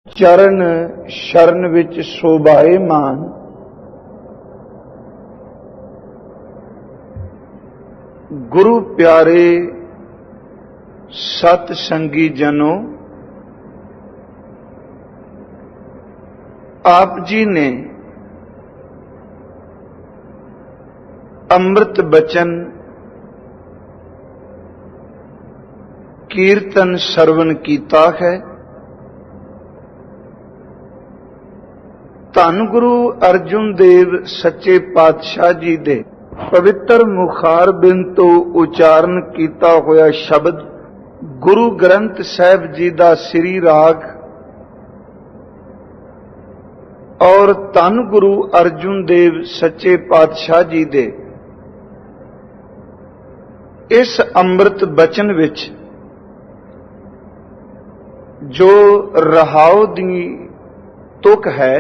चरण शरण विच शोभाएमान। गुरु प्यारे सत संगी जनों, आप जी ने अमृत बचन कीर्तन सरवण कीता है। धन गुरु अर्जुन देव सच्चे पातशाह जी दे पवित्र मुखार बिन तो उचारण कीता होया शब्द गुरु ग्रंथ साहिब जी दा श्री राग और धन गुरु अर्जुन देव सच्चे पातशाह जी दे इस अमृत बचन विच जो रहाओ दी तुक है,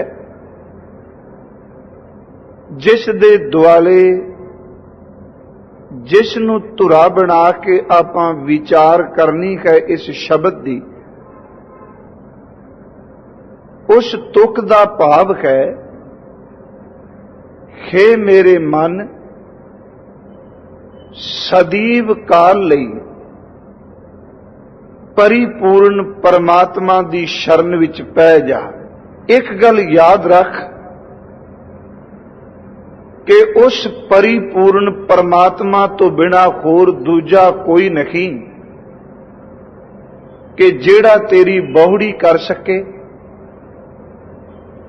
जिस दे दुआले जिसनू धुरा बना के आपां विचार करनी है इस शब्द दी, उस तुक दा भाव है, हे मेरे मन सदैव काल लई परिपूर्ण परमात्मा दी शरण विच पै जा। एक गल याद रख कि उस परिपूर्ण परमात्मा तो बिना होर दूजा कोई नहीं कि जेड़ा तेरी बहुड़ी कर सके,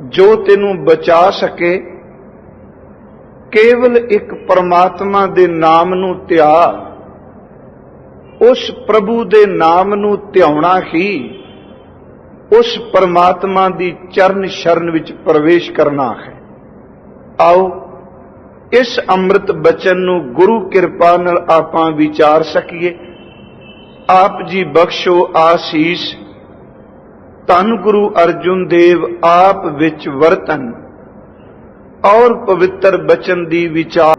जो तेनू बचा सके। केवल एक परमात्मा दे नाम नू ध्या, उस प्रभु दे नाम नू ध्याउणा ही उस परमात्मा दी चरण शरण विच प्रवेश करना है। आओ इस अमृत बचन नू गुरु किरपा नाल आपां विचार सकीए। आप जी बख्शो आसीस। धन गुरु अर्जुन देव आप विच वरतन और पवित्र बचन दी विचार।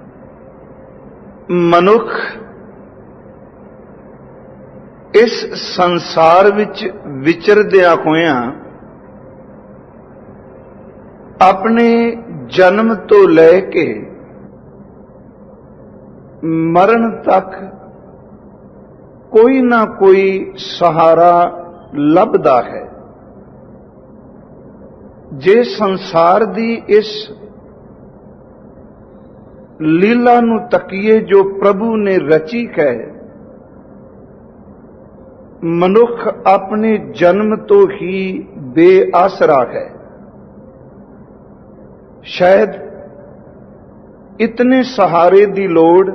मनुख इस संसार विच विचरदिया होया अपने जन्म तो लैके मरण तक कोई ना कोई सहारा लभदा है। जे संसार दी इस लीला नू तकीए जो प्रभु ने रची है, मनुख अपने जन्म तो ही बेआसरा है। शायद इतने सहारे दी लोड़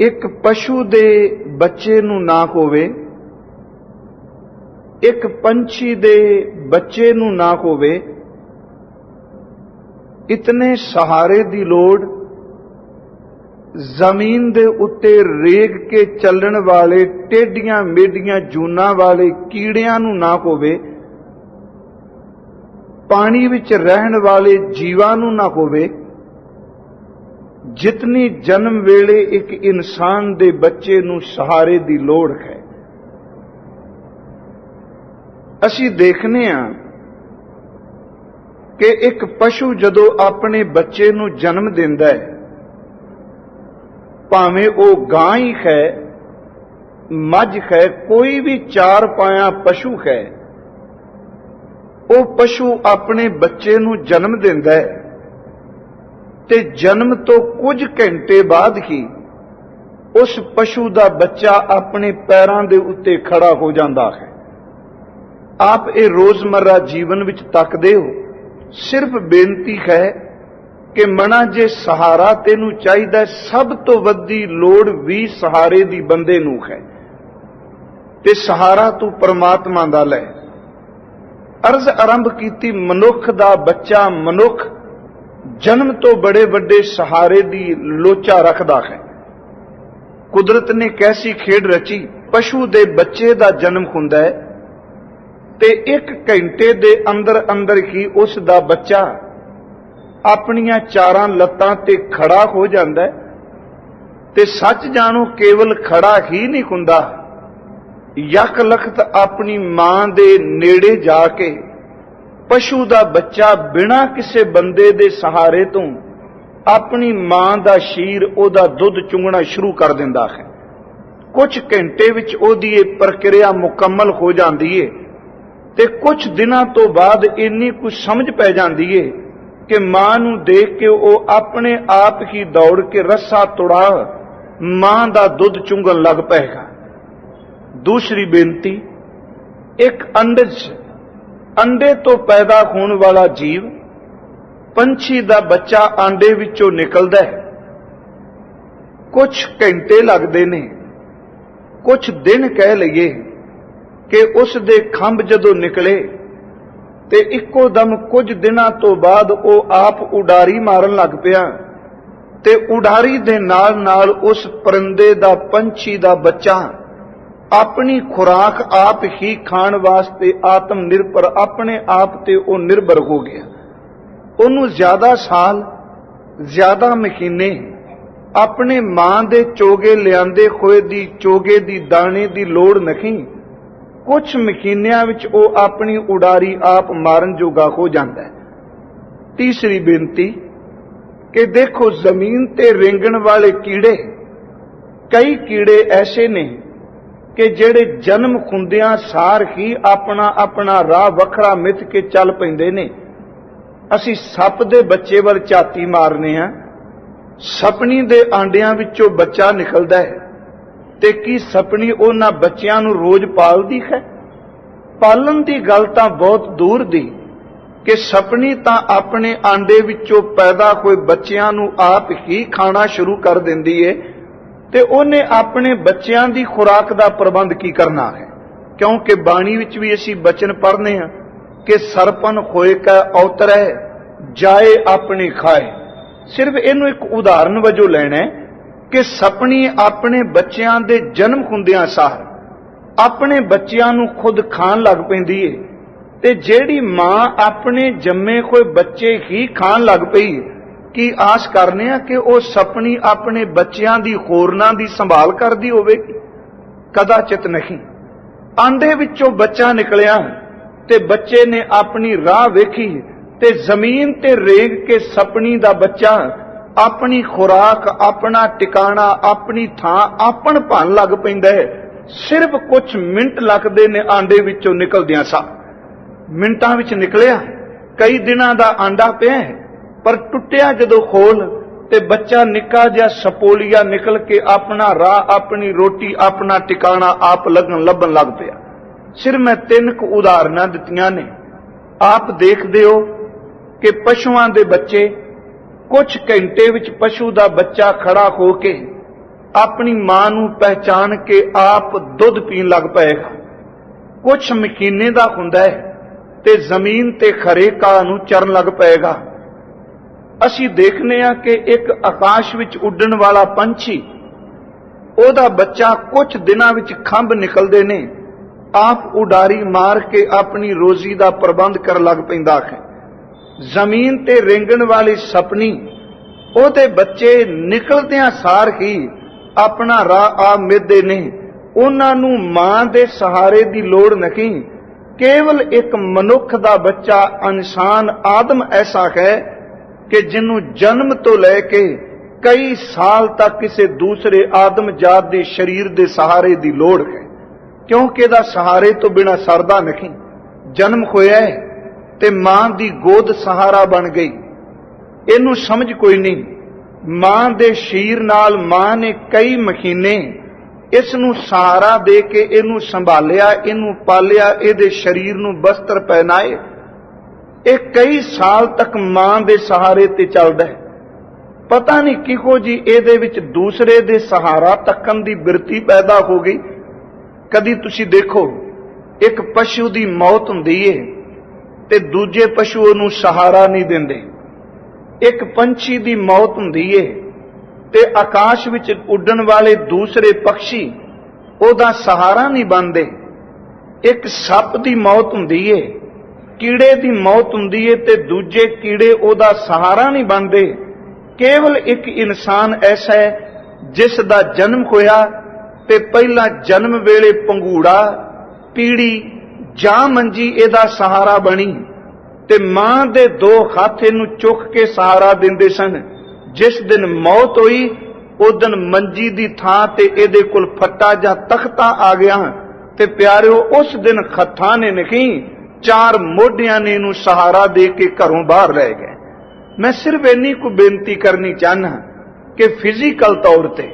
एक पशु दे बच्चे नू ना होवे, एक पंछी दे बच्चे नू ना होवे। इतने सहारे दी लोड़ जमीन दे उत्ते रेग के चलण वाले टेढ़ियां मेढ़ियां जूना वाले कीड़ियां नू ना होवे, पानी विच रहन वाले जीवां नू ना होवे। जितनी जन्म वेले एक इंसान दे बच्चे नू सहारे दी लोड़ है। असी देखने आ कि एक पशु जदों अपने बच्चे नू जन्म दिंदा है, भावें वो गां ही है, मझ है, कोई भी चार पाया पशु है, वो पशु अपने बच्चे नू जन्म दिंदा है ते जन्म तो कुछ घंटे बाद ही उस पशु का बच्चा अपने पैरों के उत्ते खड़ा हो जाता है। आप ये रोजमर्रा जीवन विच तकदे हो। सिर्फ बेनती है कि मना जे सहारा तेनू चाहिदा, सब तो वड्डी लोड़ भी सहारे दी बंदे नू है ते सहारा तू परमात्मा दा लै। अर्ज आरंभ कीती मनुख दा बच्चा, मनुख जन्म तो बड़े बड़े सहारे दी लोचा रखदा है। कुदरत ने कैसी खेड रची, पशु दे बच्चे दा जन्म हुंदा है ते एक घंटे दे अंदर अंदर ही उस दा बच्चा अपनियां चारां लत्तां ते खड़ा हो जांदा है। ते सच जानो केवल खड़ा ही नहीं हुंदा, यक लखत अपनी मां दे नेड़े जाके पशु दा बच्चा बिना किसे बंदे दे सहारे तो अपनी मां दा शीर ओदा दुध चुंगना शुरू कर दिंदा है। कुछ घंटे विच ओदी ये प्रक्रिया मुकम्मल हो जाती है ते कुछ दिनां तो बाद इन्नी कुछ समझ पै जाती है कि मां नूं देख के वो अपने आप ही दौड़ के रस्सा तुड़ा मां दा दुध चुंगन लग पेगा। दूसरी बेनती, एक अंडे तो पैदा होने वाला जीव पंछी दा बच्चा आंडे विचों निकलदा है। कुछ घंटे लगदे ने, कुछ दिन कह लईए कि उस दे खंभ जदों निकले ते इक्को दम कुछ दिनां तो बाद वो आप उडारी मारन लग पिया ते उडारी दे नाल नाल उस परिंदे दा पंछी दा बच्चा अपनी खुराक आप ही खाण वास्ते आत्म निर्भर अपने आप ते वो निर्भर हो गया। उन्होंने ज्यादा साल ज्यादा महीने अपने मां दे चोगे लियांदे होए दी चोगे दी दाने दी लोड़ नहीं। कुछ महीनियां विच वो अपनी उडारी आप मारन जोगा हो जाता है। तीसरी बेनती कि देखो जमीन ते रेंगण वाले कीड़े, कई कीड़े ऐसे ने कि जेड़े जन्म खुंदियां सार ही अपना अपना राह वखरा मिथ के चल पैंदे ने। असी सप दे बच्चे वल झाती मारने हां, सपनी दे आंडियां विचों बच्चा निकलदा है ते की सपनी उन्हां बच्चियां नूं रोज पालदी है? पालन दी गल तां बहुत दूर दी कि सपनी तां अपने आंडे विचों पैदा होए बच्चियां नूं आप ही खाना शुरू कर दिंदी है ते उन्हें अपने बच्चियां दी खुराक दा प्रबंध की करना है। क्योंकि बाणी विच भी असी बचन पढ़ने हैं कि सरपन होए का औतरै जाए अपने खाए। सिर्फ इनू एक उदाहरण वजों लेना है कि सपनी अपने बच्चियां दे जन्म हुंदियां सार अपने बच्चियां नूं खुद खाण लग पैंदी है ते जेड़ी मां अपने जम्मे कोई बच्चे ही खाण लग पई की आस करने कि वह सपनी अपने बच्चियां दी होरनां दी संभाल करदी होवेगी? कदाचित नहीं। आंडे विचों बच्चा निकलिया ते बच्चे ने अपनी राह वेखी ते जमीन ते रेंग के सपनी दा बच्चा अपनी खुराक अपना टिकाणा अपनी थां आपन भन लग पैंदा है। सिर्फ कुछ मिनट लगदे ने आंडे विचों निकलदियां सा। मिनटां विच निकलिया, कई दिनां दा आंडा पिया है पर टुटिया जदों खोल ते बच्चा निक्का जिहा सपोलिया निकल के अपना राह अपनी रोटी अपना टिकाणा आप लभन लग पिया। सिर्फ मैं 3 उदाहरणां दित्तियां ने। आप देखदे हो कि पशुआं दे बच्चे कुछ घंटे विच पशु दा बच्चा खड़ा होके अपनी मां नूं पहचान के आप दुध पीण लग पएगा। कुछ महीने दा हुंदा है ते जमीन ते खरे घाह नूं चरण लग पएगा। असी देखने आ कि एक आकाश विच उड्डण वाला पंछी, ओदा बच्चा कुछ दिनां विच खंभ निकलदे ने आप उडारी मार के अपनी रोजी दा प्रबंध कर लग पैंदा है। जमीन ते रेंगण वाली सपनी ओदे बच्चे निकलदियां सार ही अपना राह आ मिलदे ने। उन्हां नूं मां दे सहारे दी लोड़ नहीं। केवल एक मनुख दा बच्चा इंसान आदम ऐसा है कि जिन्हों जन्म तो लैके कई साल तक किसी दूसरे आदम जात के शरीर के सहारे की लोड़ है, क्योंकि इहदा सहारे तो बिना सरदा नहीं। जन्म होया है ते मां दी गोद सहारा बन गई, इनू समझ कोई नहीं। मां दे शीर नाल मां ने कई महीने इसनू सहारा दे के इनू संभालिया, इनू पालिया, इहदे शरीर नू बस्तर पहनाए। ये कई साल तक मां दे सहारे ते चलदा है। पता नहीं किहो जी इहदे विच दूसरे दे सहारा तकन दी बिरती पैदा हो गई। कदी तुसी देखो एक पशु दी मौत हुंदी है ते दूजे पशु उहनूं सहारा नहीं दिंदे। एक पंछी दी मौत हुंदी है ते आकाश विच उड्डण वाले दूसरे पक्षी ओदा सहारा नहीं बनदे। एक सप दी मौत हुंदी है, कीड़े दी मौत हुंदी है ते दूजे कीड़े ओदा सहारा नहीं बनदे। केवल एक इंसान ऐसा है जिस दा जन्म होया ਤੇ ਪਹਿਲਾਂ ਜਨਮ ਵੇਲੇ ਪੰਘੂੜਾ, ਪੀੜੀ ਜਾਂ ਮੰਜੀ ਇਹਦਾ ਸਹਾਰਾ ਬਣੀ, ਤੇ ਮਾਂ ਦੇ 2 ਹੱਥ ਇਹਨੂੰ ਚੁੱਕ ਕੇ ਸਹਾਰਾ ਦਿੰਦੇ ਸਨ। ਜਿਸ ਦਿਨ ਮੌਤ ਹੋਈ ਉਸ ਦਿਨ ਮੰਜੀ ਦੀ ਥਾਂ ਤੇ ਇਹਦੇ ਕੋਲ ਫੱਟਾ ਜਾਂ ਤਖਤਾ ਆ ਗਿਆ, ਤੇ ਪਿਆਰਿਓ ਉਸ ਦਿਨ ਹੱਥਾਂ ਨੇ ਨਹੀਂ 4 ਮੋਢਿਆਂ ਨੇ ਇਹਨੂੰ ਸਹਾਰਾ ਦੇ ਕੇ ਘਰੋਂ ਬਾਹਰ ਲੈ ਗਏ। ਮੈਂ ਸਿਰਫ ਇੰਨੀ ਕੁ ਬੇਨਤੀ ਕਰਨੀ ਚਾਹਨਾ ਕਿ ਫਿਜ਼ੀਕਲ ਤੌਰ ਤੇ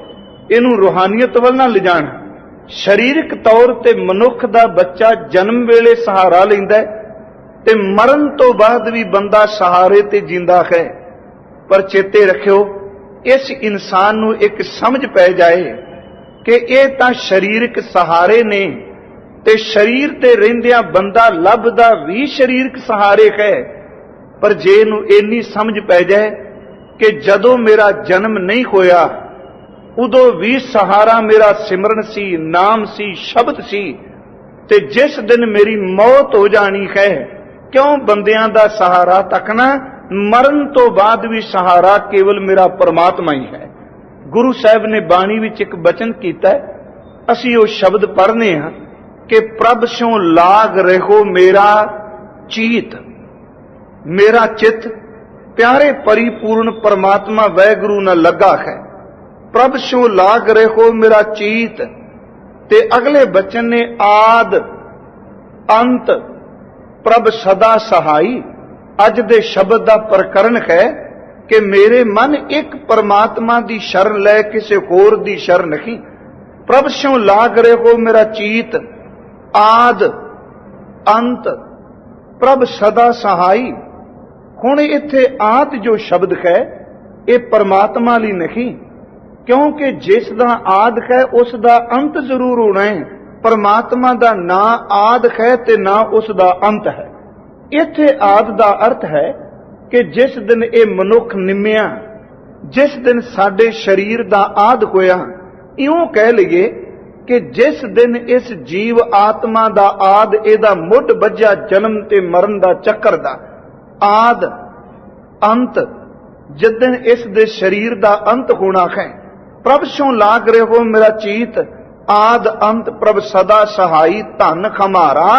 ਇਹਨੂੰ ਰੂਹਾਨੀਅਤ ਵੱਲ ਨਾ ਲਿਜਾਣਾ। ਸਰੀਰਕ ਤੌਰ ਤੇ ਮਨੁੱਖ ਦਾ ਬੱਚਾ ਜਨਮ ਵੇਲੇ ਸਹਾਰਾ ਲੈਂਦਾ ਤੇ ਮਰਨ ਤੋਂ ਬਾਅਦ ਵੀ ਬੰਦਾ ਸਹਾਰੇ ਤੇ ਜਿੰਦਾ ਹੈ। ਪਰ ਚੇਤੇ ਰੱਖਿਓ, ਇਸ ਇਨਸਾਨ ਨੂੰ ਇੱਕ ਸਮਝ ਪੈ ਜਾਏ ਕਿ ਇਹ ਤਾਂ ਸਰੀਰਕ ਸਹਾਰੇ ਨੇ, ਤੇ ਸਰੀਰ ਤੇ ਰਹਿੰਦਿਆਂ ਬੰਦਾ ਲੱਭਦਾ ਵੀ ਸਰੀਰਕ ਸਹਾਰੇ ਹੈ। ਪਰ ਜੇ ਇਹਨੂੰ ਇੰਨੀ ਸਮਝ ਪੈ ਜਾਏ ਕਿ ਜਦੋਂ ਮੇਰਾ ਜਨਮ ਨਹੀਂ ਹੋਇਆ ਉਦੋਂ ਵੀ ਸਹਾਰਾ ਮੇਰਾ ਸਿਮਰਨ ਸੀ, ਨਾਮ ਸੀ, ਸ਼ਬਦ ਸੀ, ਤੇ ਜਿਸ ਦਿਨ ਮੇਰੀ ਮੌਤ ਹੋ ਜਾਣੀ ਹੈ, ਕਿਉਂ ਬੰਦਿਆਂ ਦਾ ਸਹਾਰਾ ਤੱਕਣਾ, ਮਰਨ ਤੋਂ ਬਾਅਦ ਵੀ ਸਹਾਰਾ ਕੇਵਲ ਮੇਰਾ ਪਰਮਾਤਮਾ ਹੀ ਹੈ। ਗੁਰੂ ਸਾਹਿਬ ਨੇ ਬਾਣੀ ਵਿੱਚ ਇੱਕ ਬਚਨ ਕੀਤਾ, ਅਸੀਂ ਉਹ ਸ਼ਬਦ ਪੜ੍ਹਨੇ ਹਾਂ ਕਿ ਪ੍ਰਭ ਸਿਉ ਲਾਗ ਰਹੋ ਮੇਰਾ ਚੀਤ, ਮੇਰਾ ਚਿੱਤ ਪਿਆਰੇ ਪਰਿਪੂਰਨ ਪਰਮਾਤਮਾ ਵੈਗੁਰੂ ਨਾਲ ਲੱਗਾ ਹੈ। ਪ੍ਰਭ ਸਿਉ ਲਾਗ ਰਹੋ ਮੇਰਾ ਚੀਤ, ਤੇ ਅਗਲੇ ਬਚਨ ਨੇ ਆਦ ਅੰਤ ਪ੍ਰਭ ਸਦਾ ਸਹਾਈ। ਅੱਜ ਦੇ ਸ਼ਬਦ ਦਾ ਪ੍ਰਕਰਨ ਹੈ ਕਿ ਮੇਰੇ ਮਨ ਇੱਕ ਪਰਮਾਤਮਾ ਦੀ ਸ਼ਰਨ ਲੈ, ਕਿਸੇ ਹੋਰ ਦੀ ਸ਼ਰਨ ਨਹੀਂ। ਪ੍ਰਭ ਸਿਉ ਲਾਗ ਰਹੋ ਮੇਰਾ ਚੀਤ, ਆਦ ਅੰਤ ਪ੍ਰਭ ਸਦਾ ਸਹਾਈ। ਹੁਣ ਇੱਥੇ ਆਦ ਜੋ ਸ਼ਬਦ ਹੈ ਇਹ ਪਰਮਾਤਮਾ ਲਈ ਨਹੀਂ, ਕਿਉਂਕਿ ਜਿਸ ਦਾ ਆਦ ਹੈ ਉਸ ਦਾ ਅੰਤ ਜ਼ਰੂਰ ਹੋਣਾ ਹੈ। ਪਰਮਾਤਮਾ ਦਾ ਨਾ ਆਦ ਹੈ ਤੇ ਨਾ ਉਸ ਦਾ ਅੰਤ ਹੈ। ਇੱਥੇ ਆਦ ਦਾ ਅਰਥ ਹੈ ਕਿ ਜਿਸ ਦਿਨ ਇਹ ਮਨੁੱਖ ਨਿੰਮਿਆ, ਜਿਸ ਦਿਨ ਸਾਡੇ ਸਰੀਰ ਦਾ ਆਦ ਹੋਇਆ, ਇਉਂ ਕਹਿ ਲਈਏ ਕਿ ਜਿਸ ਦਿਨ ਇਸ ਜੀਵ ਆਤਮਾ ਦਾ ਆਦ, ਇਹਦਾ ਮੁੱਢ ਵੱਜਿਆ ਜਨਮ ਤੇ ਮਰਨ ਦਾ ਚੱਕਰ ਦਾ ਆਦ ਅੰਤ, ਜਿਸ ਦਿਨ ਇਸ ਦੇ ਸਰੀਰ ਦਾ ਅੰਤ ਹੋਣਾ ਹੈ। ਪ੍ਰਭ ਸਿਉ ਲਾਗ ਰਹੋ ਮੇਰਾ ਚੀਤ, ਆਦ ਅੰਤ ਪ੍ਰਭ ਸਦਾ ਸਹਾਈ। ਧਨ ਖਮਾਰਾ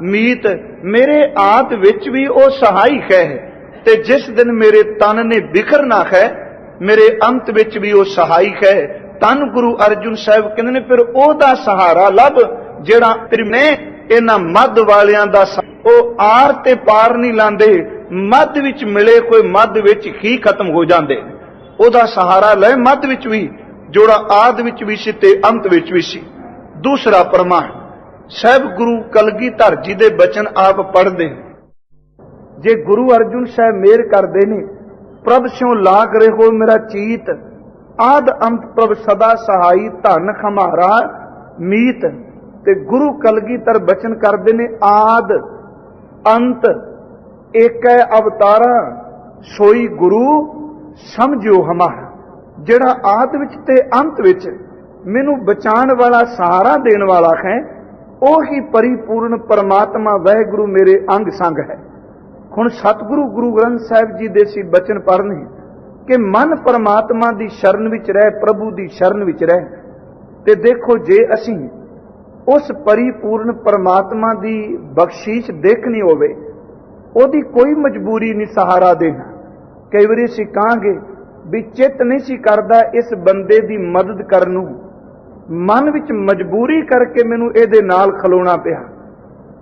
ਮੀਤ, ਮੇਰੇ ਆਦ ਵਿੱਚ ਵੀ ਉਹ ਸਹਾਈ ਹੈ, ਤੇ ਜਿਸ ਦਿਨ ਮੇਰੇ ਤਨ ਨੇ ਬਿਖਰਨਾ ਹੈ, ਮੇਰੇ ਅੰਤ ਵਿੱਚ ਵੀ ਉਹ ਸਹਾਈ ਹੈ। ਧੰਨ ਗੁਰੂ ਅਰਜੁਨ ਸਾਹਿਬ ਕਹਿੰਦੇ ਨੇ, ਫਿਰ ਉਹਦਾ ਸਹਾਰਾ ਲੱਭ ਜਿਹੜਾ ਨੇ ਇਹਨਾਂ ਮੱਧ ਵਾਲਿਆਂ ਦਾ, ਉਹ ਆਰ ਤੇ ਪਾਰ ਨਹੀਂ ਲਾਂਦੇ, ਮੱਧ ਵਿੱਚ ਮਿਲੇ ਕੋਈ ਮੱਧ ਵਿੱਚ ਹੀ ਖਤਮ ਹੋ ਜਾਂਦੇ। ਉਹਦਾ ਸਹਾਰਾ ਲੈ ਮੱਧ ਵਿੱਚ ਵੀ, ਜਿਹੜਾ ਆਦ ਵਿੱਚ ਵੀ ਸੀ ਤੇ ਅੰਤ ਵਿੱਚ ਵੀ ਸੀ। ਦੂਸਰਾ ਪ੍ਰਮਾਣ ਸਾਹਿਬ ਗੁਰੂ ਕਲਗੀਧਰ ਜੀ ਦੇ ਬਚਨ ਆਪ ਪੜ੍ਹਦੇ। ਜੇ ਗੁਰੂ ਅਰਜੁਨ ਸਾਹਿਬ ਮਿਹਰ ਕਰਦੇ ਨੇ, ਪ੍ਰਭ ਸਿਉ ਲਾਗ ਰਹੋ ਮੇਰਾ ਚੀਤ, ਆਦ ਅੰਤ ਪ੍ਰਭ ਸਦਾ ਸਹਾਈ। ਧਨ ਖਮਾਰਾ ਮੀਤ, ਤੇ ਗੁਰੂ ਕਲਗੀਧਰ ਬਚਨ ਕਰਦੇ ਨੇ, ਆਦ ਅੰਤ ਏਕੈ ਅਵਤਾਰਾ, ਸੋਈ ਗੁਰੂ ਸਮਝਿਓ ਹਮਾਰਾ। ਜਿਹੜਾ ਆਦ ਵਿੱਚ ਤੇ ਅੰਤ ਵਿੱਚ ਮੈਨੂੰ ਬਚਾਉਣ ਵਾਲਾ, ਸਹਾਰਾ ਦੇਣ ਵਾਲਾ ਹੈ, ਉਹੀ ਪਰਿਪੂਰਨ ਪਰਮਾਤਮਾ ਵਾਹਿਗੁਰੂ ਮੇਰੇ ਅੰਗ ਸੰਗ ਹੈ। ਹੁਣ ਸਤਿਗੁਰੂ ਗੁਰੂ ਗ੍ਰੰਥ ਸਾਹਿਬ ਜੀ ਦੇ ਸੀ ਬਚਨ ਪੜ੍ਹਨੇ ਕਿ ਮਨ ਪਰਮਾਤਮਾ ਦੀ ਸ਼ਰਨ ਵਿੱਚ ਰਹਿ, ਪ੍ਰਭੂ ਦੀ ਸ਼ਰਨ ਵਿੱਚ ਰਹਿ। ਤੇ ਦੇਖੋ, ਜੇ ਅਸੀਂ ਉਸ ਪਰਿਪੂਰਨ ਪਰਮਾਤਮਾ ਦੀ ਬਖਸ਼ੀਸ਼ ਦੇਖਣੀ ਹੋਵੇ, ਉਹਦੀ ਕੋਈ ਮਜਬੂਰੀ ਨਹੀਂ ਸਹਾਰਾ ਦੇਣਾ। ਕਈ ਵਾਰੀ ਅਸੀਂ ਕਹਾਂਗੇ ਵੀ ਚਿੱਤ ਨਹੀਂ ਸੀ ਕਰਦਾ ਇਸ ਬੰਦੇ ਦੀ ਮਦਦ ਕਰਨ ਨੂੰ, ਮਨ ਵਿੱਚ ਮਜਬੂਰੀ ਕਰਕੇ ਮੈਨੂੰ ਇਹਦੇ ਨਾਲ ਖਲੋਣਾ ਪਿਆ।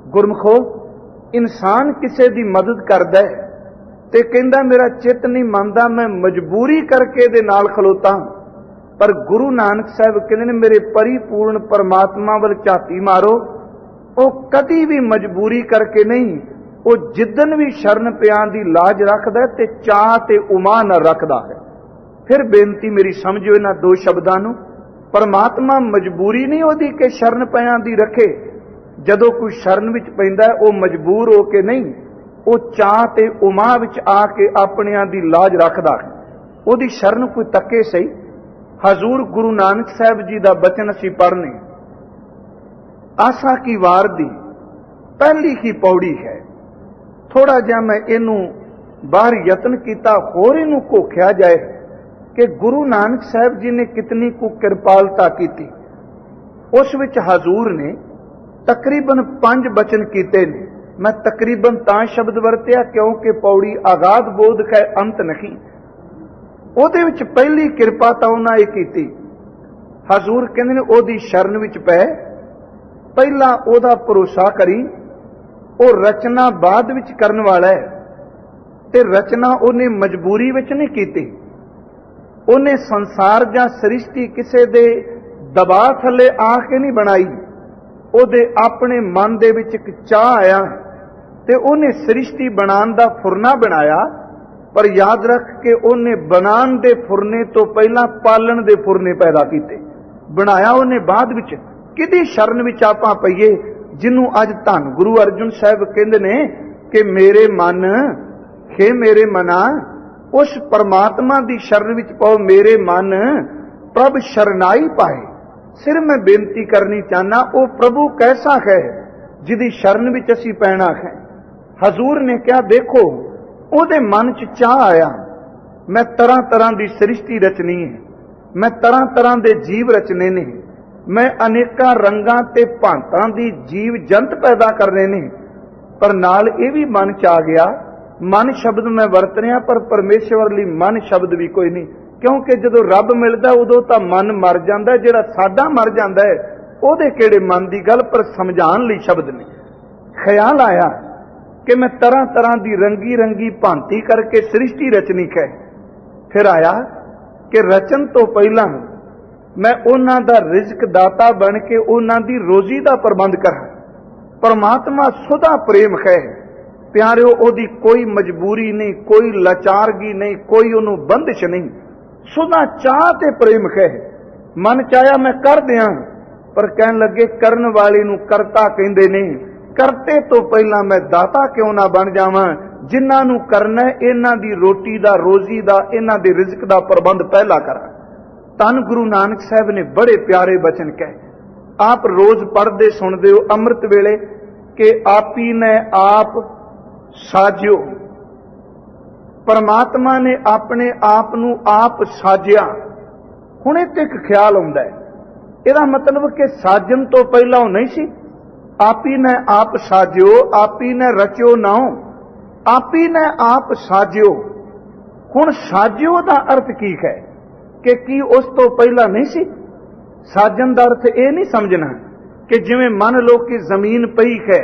ਗੁਰਮਖੋ, ਇਨਸਾਨ ਕਿਸੇ ਦੀ ਮਦਦ ਕਰਦਾ ਹੈ ਤੇ ਕਹਿੰਦਾ ਮੇਰਾ ਚਿੱਤ ਨਹੀਂ ਮੰਨਦਾ, ਮੈਂ ਮਜਬੂਰੀ ਕਰਕੇ ਇਹਦੇ ਨਾਲ ਖਲੋਤਾ। ਪਰ ਗੁਰੂ ਨਾਨਕ ਸਾਹਿਬ ਕਹਿੰਦੇ ਨੇ, ਮੇਰੇ ਪਰਿਪੂਰਨ ਪਰਮਾਤਮਾ ਵੱਲ ਝਾਤੀ ਮਾਰੋ, ਉਹ ਕਦੀ ਵੀ ਮਜਬੂਰੀ ਕਰਕੇ ਨਹੀਂ, ਉਹ ਜਿੱਦਨ ਵੀ ਸ਼ਰਨ ਪਿਆਂ ਦੀ ਲਾਜ ਰੱਖਦਾ ਤੇ ਚਾਹ ਤੇ ਉਮਾ ਨਾ ਰੱਖਦਾ ਹੈ। ਫਿਰ ਬੇਨਤੀ ਮੇਰੀ ਸਮਝੋ ਇਹਨਾਂ 2 ਸ਼ਬਦਾਂ ਨੂੰ। ਪਰਮਾਤਮਾ ਮਜਬੂਰੀ ਨਹੀਂ ਉਹਦੀ ਕਿ ਸ਼ਰਨ ਪਿਆਂ ਦੀ ਰੱਖੇ। ਜਦੋਂ ਕੋਈ ਸ਼ਰਨ ਵਿੱਚ ਪੈਂਦਾ ਉਹ ਮਜਬੂਰ ਹੋ ਕੇ ਨਹੀਂ, ਉਹ ਚਾਹ ਤੇ ਉਮਾ ਵਿੱਚ ਆ ਕੇ ਆਪਣਿਆਂ ਦੀ ਲਾਜ ਰੱਖਦਾ ਹੈ। ਉਹਦੀ ਸ਼ਰਨ ਕੋਈ ਤੱਕੇ ਸਹੀ। ਹਜ਼ੂਰ ਗੁਰੂ ਨਾਨਕ ਸਾਹਿਬ ਜੀ ਦਾ ਬਚਨ ਅਸੀਂ ਪੜ੍ਹਨੇ। ਆਸਾ ਕੀ ਵਾਰ ਦੀ ਪਹਿਲੀ ਹੀ ਪੌੜੀ ਹੈ। ਥੋੜਾ ਜਿਹਾ ਮੈਂ ਇਹਨੂੰ ਬਾਹਰ ਯਤਨ ਕੀਤਾ, ਹੋਰ ਇਹਨੂੰ ਘੋਖਿਆ ਜਾਏ ਕਿ ਗੁਰੂ ਨਾਨਕ ਸਾਹਿਬ ਜੀ ਨੇ ਕਿਤਨੀ ਕੁ ਕਿਰਪਾਲਤਾ ਕੀਤੀ। उस विच हजूर ने तकरीबन 5 बचन कीते ने। मैं तकरीबन तां शब्द वरतिया क्योंकि पौड़ी आगाध बोध है अंत नहीं। ਉਹਦੇ ਵਿੱਚ ਪਹਿਲੀ ਕਿਰਪਾ ਤਾਂ ਉਹਨਾਂ ਇਹ ਕੀਤੀ, ਹਜ਼ੂਰ ਕਹਿੰਦੇ ਨੇ ਉਹਦੀ ਸ਼ਰਨ ਵਿੱਚ ਪੈ, ਪਹਿਲਾਂ ਉਹਦਾ ਭਰੋਸਾ ਕਰੀ। ਉਹ ਰਚਨਾ ਬਾਅਦ ਵਿੱਚ ਕਰਨ ਵਾਲਾ ਹੈ, ਤੇ ਰਚਨਾ ਉਹਨੇ ਮਜਬੂਰੀ ਵਿੱਚ ਨਹੀਂ ਕੀਤੀ। ਉਹਨੇ ਸੰਸਾਰ ਜਾਂ ਸ੍ਰਿਸ਼ਟੀ ਕਿਸੇ ਦੇ ਦਬਾਅ ਥੱਲੇ ਆ ਕੇ ਨਹੀਂ ਬਣਾਈ। ਉਹਦੇ ਆਪਣੇ ਮਨ ਦੇ ਵਿੱਚ ਇੱਕ ਚਾਹ ਆਇਆ ਤੇ ਉਹਨੇ ਸ੍ਰਿਸ਼ਟੀ ਬਣਾਉਣ ਦਾ ਫੁਰਨਾ ਬਣਾਇਆ। पर याद रख के उन्हें बनाने दे फुरने तो पहला पालन दे फुरने पैदा किए, बनाया उन्हें बाद विच। किदी शरण विच आपां पईए जिन्हों अज धन गुरु अर्जुन साहब कहंदे ने कि मेरे मन हे मेरे मना उस परमात्मा दी शरण विच पाओ। मेरे मन प्रभ शरणाई पाए। सिर मैं बेनती करनी चाहना, वो प्रभु कैसा है जिदी शरण विच असीं पैना है। हजूर ने क्या देखो ਉਹਦੇ मन च चाह आया, मैं तरह तरह की सृष्टि रचनी है, मैं तरह तरह के जीव रचने ने, मैं अनेका रंगां ते भांतां दी जीव जंत पैदा करने ने। पर नाल ये भी मन च आ गया, मन शब्द मैं वरत रहा पर परमेश्वर लई मन शब्द भी कोई नहीं, क्योंकि जदों रब मिलदा उदों तां मन मर जांदा, जिहड़ा साडा मर जांदा है ਉਹਦੇ ਕਿਹੜੇ मन की गल। पर समझाण लई शब्द ने। ख्याल आया कि मैं तरह तरह की रंगी रंगी भांति करके सृष्टि रचनी है। फिर आया कि रचन तो पहला मैं उन्हां दा रिजक दाता बन के उन्हां दी रोजी का प्रबंध करा। परमात्मा सुधा प्रेम है प्यारिओ, ओदी कोई मजबूरी नहीं, कोई लाचारगी नहीं, कोई उन्हों बंदिश नहीं। सुधा चाह ते प्रेम है। मन चाया मैं कर दियां, पर कहन लगे करन वाले नूं करता कहंदे ने। करते तो पहला मैं दाता क्यों ना बन जावां, जिन्हां नूं करना इन्हां दी रोटी दा रोजी दा इन्हां दे रिजक दा प्रबंध पहला करा। धन गुरु नानक साहब ने बड़े प्यारे बचन कहे, आप रोज पढ़ते सुनते हो अमृत वेले कि आपी ने आप साजियो। परमात्मा ने अपने आप नूं आप साजिया। हुण इत्थे एक ख्याल आउंदा है, इहदा मतलब कि साजन तो पहला वो नहीं सी। आपी ने आप साजियो, आपी ने रचियो नाओ, आपी ने आप साजियो। हुण साजियो दा अर्थ की है कि की उस तो पहला नहीं सी। साजन दा अर्थ ये नहीं समझना कि जिवें मन लो कि जमीन पई है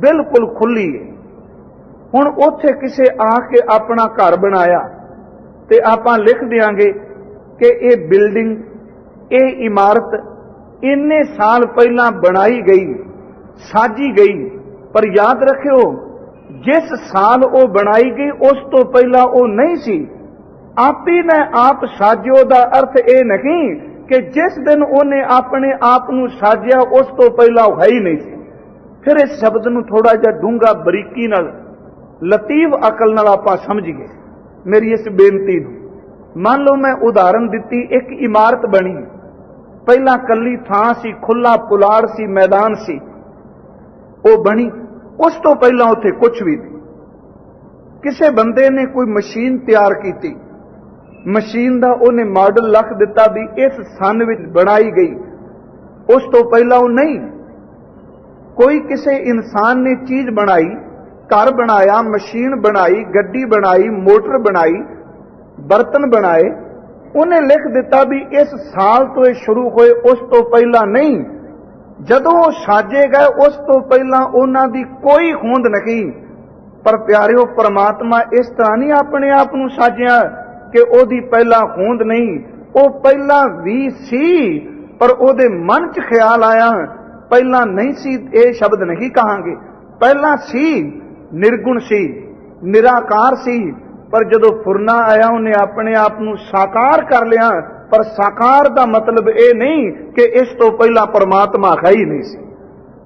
बिल्कुल खुली है, हुण उत्थे किसे आके अपना घर बनाया ते आपां लिख दियांगे कि ये बिल्डिंग ये इमारत इन्ने साल पहला बनाई गई साजी गई। पर याद रखियो जिस साल वो बनाई गई उस तो पहला वो नहीं सी। आपी ने आप साजियो दा अर्थ ये नहीं कि जिस दिन उन्हें अपने आप नूं साजिया उस तो पहला वो है ही नहीं सी। फिर इस शब्द नूं थोड़ा जिहा डूंगा बरीकी नाल लतीफ अकल नाल आपां समझिए मेरी इस बेनती नूं। मान लो मैं उदाहरण दिती, एक इमारत बनी, पहला कली थां सी, खुला पुलाड़ सी, मैदान सी, वो बनी। उस तो पहला उत्थे कुछ भी नहीं। किसी बंदे ने कोई मशीन तैयार की, मशीन का उन्हें मॉडल लख दिता भी इस सन विच बनाई गई, उस तो पहला वो नहीं। कोई किसी इंसान ने चीज बनाई, घर बनाया, मशीन बनाई, गड्डी बनाई, मोटर बनाई, बर्तन बनाए, उन्हें लिख दिता भी इस साल तो ये शुरू हुए, उस तो पहला नहीं। जदों वो साजे गए उस तो पहला उन्हां दी कोई होंद नहीं। पर प्यारिओ परमात्मा इस तरह नहीं अपने आप नूं साजिया कि ओदी पहला होंद नहीं, वो पहला भी सी पर ओदे मन च ख्याल आया पहला नहीं सी। ये शब्द नहीं कहांगे, पहला सी, निर्गुण सी, निराकार सी, पर जदों फुरना आया उन्हें अपने आप नूं साकार कर लिया। पर साकार दा मतलब ये नहीं कि इस तो पहला परमात्मा है ही नहीं सी।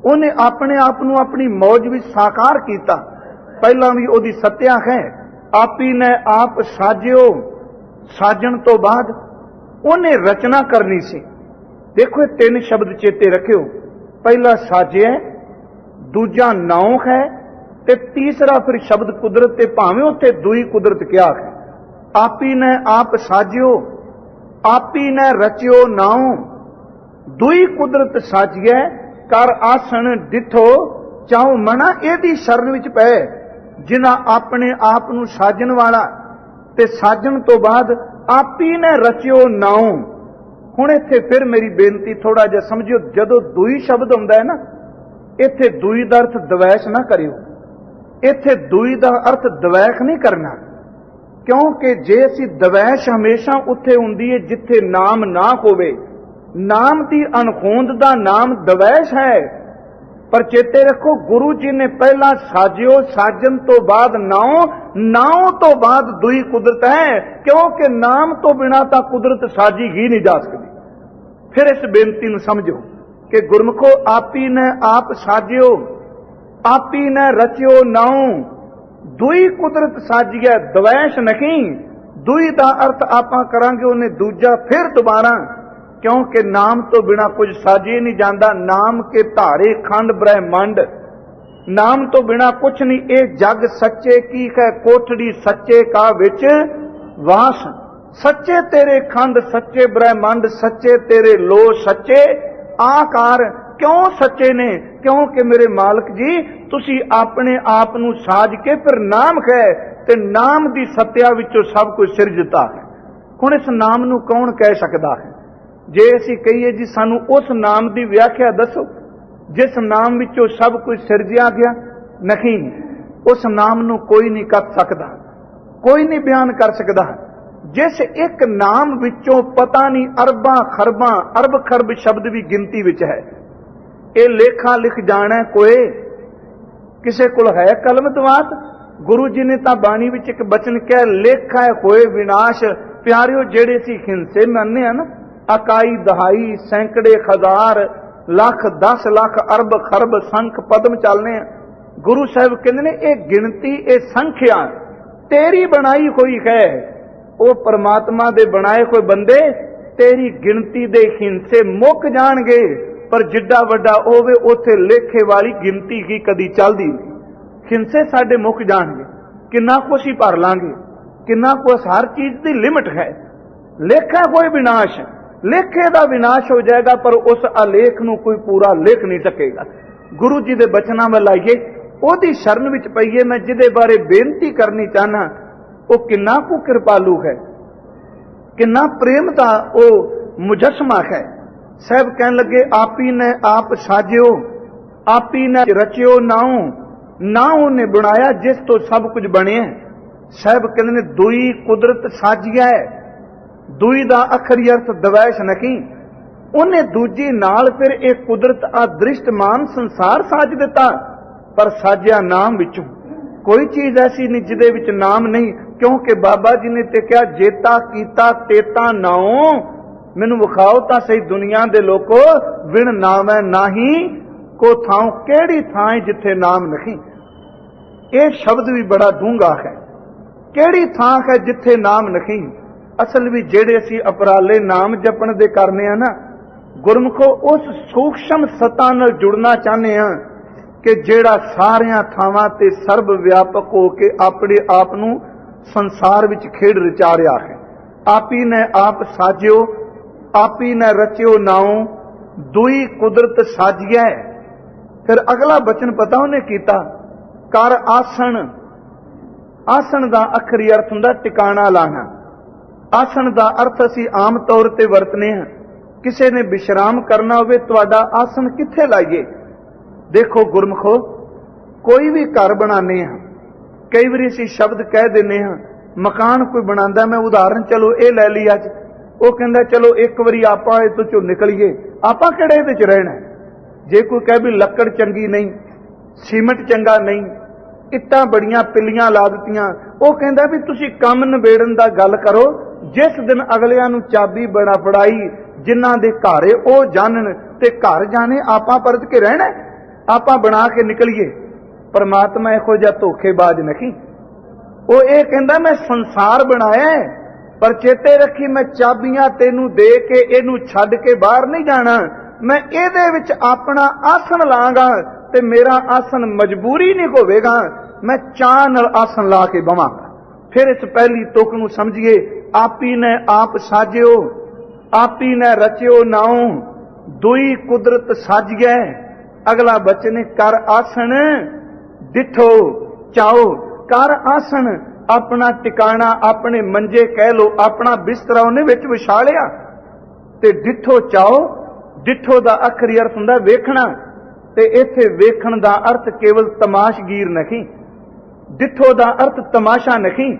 उन्हें अपने आप नूं अपनी मौज विच साकार कीता, पहला भी ओदी सत्या है। आपी ने आप साजियो, साजन तो बाद उन्हें रचना करनी सी। देखो ये 3 शब्द चेते रखियो, पहला साजे, दूजा नाउ है, ते तीसरा फिर शब्द कुदरत ते भावें उत्थे दुई कुदरत क्या है। आपी ने आप साजियो, आपी ने रचियो नाओ, दुई कुदरत साजिए कर आसन डिठो चाहो मना एदी शरण विच पै जिन्हां अपने आप नूं साजन वाला ते साजन तो बाद आप ही ने रचियो नाओ। हुण इत्थे फिर मेरी बेनती थोड़ा जिहा समझियो, जदों दुई शब्द हुंदा है ना, इत्थे दुई दा अर्थ द्वैश ना करियो, इत्थे दुई दा अर्थ द्वैख नहीं करना, क्योंकि जे असीं द्वैश हमेशा उत्थे हुंदी है जिथे नाम ना होवे। नाम की अणखोंद दा नाम द्वैश है। पर चेते रखो, गुरु जी ने पहला साजियो, साजन तो बाद नाओ, नाओ तो बाद दुई कुदरत है, क्योंकि नाम तो बिना ता कुदरत साजी ही नहीं जा सकती। फिर इस बेनती नूं समझो कि गुरमुखो आप ही ने आप साजियो, आप ही ने रचियो नाओ, दुई कुदरत साजिए, द्वैश नहीं। दुई दा अर्थ आपां करांगे उन्हें दूजा फिर दोबारा, क्योंकि नाम तो बिना कुछ साजे नहीं जाता। नाम के धारे खंड ब्रह्मंड, नाम तो बिना कुछ नहीं। ये जग सच्चे की है, कोठड़ी सच्चे का विच वास। सच्चे तेरे खंड, सच्चे ब्रह्मंड, सच्चे तेरे लो, सच्चे आकार। क्यों सच्चे ने? क्योंकि मेरे मालक जी तुसी अपने आप नूं साज के फिर नाम कहे, ते नाम दी सत्या विचों सब कुछ सिरजता है। हुण इस नाम नूं कौन कह सकदा है? जे असीं कहीए जी सानू उस नाम की व्याख्या दसो जिस नाम विचों सब कुछ सिरजिया गया, नहीं, उस नाम नू कोई नहीं कर सकता, कोई नहीं बयान कर सकता। जिस एक नाम विचों पता नहीं अरबां खरबां अरब खरब शब्द भी गिनती विच है। ये लेखा लिख जाना कोई किसे कोल है कलम दवात? गुरु जी ने तां बाणी विच एक बचन कहा, लेखा होए विनाश। प्यारियो, जेड़े सी हिंसे माने ना, अकाई दहाई सैकड़े हजार लख 10 लाख अरब खरब संख पदम चलने। गुरु साहब कहते ने ये गिनती, ये संख्या तेरी बनाई हुई है। वो परमात्मा दे बनाए हुए बंदे तेरी गिनती दे हिंसे मुक जाणगे, पर जिड्डा वड्डा होवे उथे लेखे वाली गिनती ही कदी चलदी नहीं। हिंसे साडे मुक जाणगे, किन्ना कुछ ही भर लांगे, किन्ना कुछ, हर चीज की लिमिट है। लेखा कोई विनाश, लेखे का विनाश हो जाएगा, पर उस आलेख नूं कोई पूरा लिख नहीं सकेगा। गुरु जी के बचनों में लाइए, ओदी शरण विच पईए। मैं जिदे बारे बेनती करनी चाहना, वो किन्ना को कृपालु है, किन्ना प्रेम का वो मुजस्मा है। साहब कहन लगे, आप ही ने आप साजियो, आप ही ने रचियो नाओ, नाओ ने बनाया जिस तो सब कुछ बने। साहब कहते ने दुई कुदरत साजिया है। दुई दा अखरी अर्थ द्वैश नहीं। उन्हें दूजी नाल फिर एक कुदरत अदृष्टमान संसार साज दिता, पर साजिया नाम विचों। कोई चीज ऐसी नहीं जिदे विच नाम नहीं, क्योंकि बाबा जी ने ते क्या जेता कीता तेता नाओ। मैनू विखाओ तां सही दुनिया दे लोको, विण नाम है नाही को थां, केड़ी थां जिथे नाम नहीं। ये शब्द भी बड़ा डूंगा है। केड़ी थां है जिथे नाम नहीं? असल भी जेड़े असी अपराले नाम जपण दे करने हैं ना, गुरमुखो उस सूक्ष्म सत्ता नाल जुड़ना चाहते हैं कि जेड़ा सारियां थावां ते सर्व व्यापक हो के अपने आप नूं संसार विच खेड रचा रहा है। आप ही ने आप साजियो, आप ही ने रचियो नाओ, दुई कुदरत साजिया। फिर अगला बचन पता उन्हें कीता, कर आसन। आसन दा अखरी अर्थ हुंदा टिकाणा लाना। आसन का अर्थ असी आम तौर पर वरतने हैं। किसी ने विश्राम करना होवे, तुहाडा आसन कित्थे लाइए? देखो गुरमुखो, कोई भी घर बनाने हैं, कई बार असी शब्द कह देने हैं। मकान कोई बनांदा, मैं उदाहरण चलो ये लै ली अज, वो कहता चलो एक बारी आपां इस चों निकलीए, आपां किहड़े इहदे च रहना? जे कोई कहे भी लक्कड़ चंगी नहीं, सीमेंट चंगा नहीं, इट्टां बड़ियां पिल्लियां ला दित्तियां, वो कहता भी तुसीं काम निबेड़न दा गल करो। जिस दिन अगलियां नूं चाबी बड़ा फड़ाई, जिन्हां दे घर ओ जानन ते घर जाने, आपां परत के रहना, आपां बना के निकलीए। परमात्मा इहो जिहा धोखेबाज नहीं। वो ये कहता मैं संसार बनाया, पर चेते रखी मैं चाबियां तेनू दे के इनू छड्ड के बाहर नहीं जाना। मैं इहदे विच अपना आसन लांगा, ते मेरा आसन मजबूरी नहीं होवेगा, मैं चाह नाल आसन ला के बवांगा। फिर इस पहली तुक नूं समझिए, आप ही ने आप साजियो, आप ही ने रचियो नाओ, दुई कुदरत साजिए। अगला बचन कर आसन दिठो चाओ। कर आसन अपना टिकाणा, अपने मंजे कह लो, अपना बिस्तरा उन्हें विच विछा लिया। ते डिठो चाओ, डिठो दा आखरी अर्थ हुंदा वेखना, ते इत्थे वेखण दा अर्थ केवल तमाशगीर नहीं, डिठो दा अर्थ तमाशा नहीं।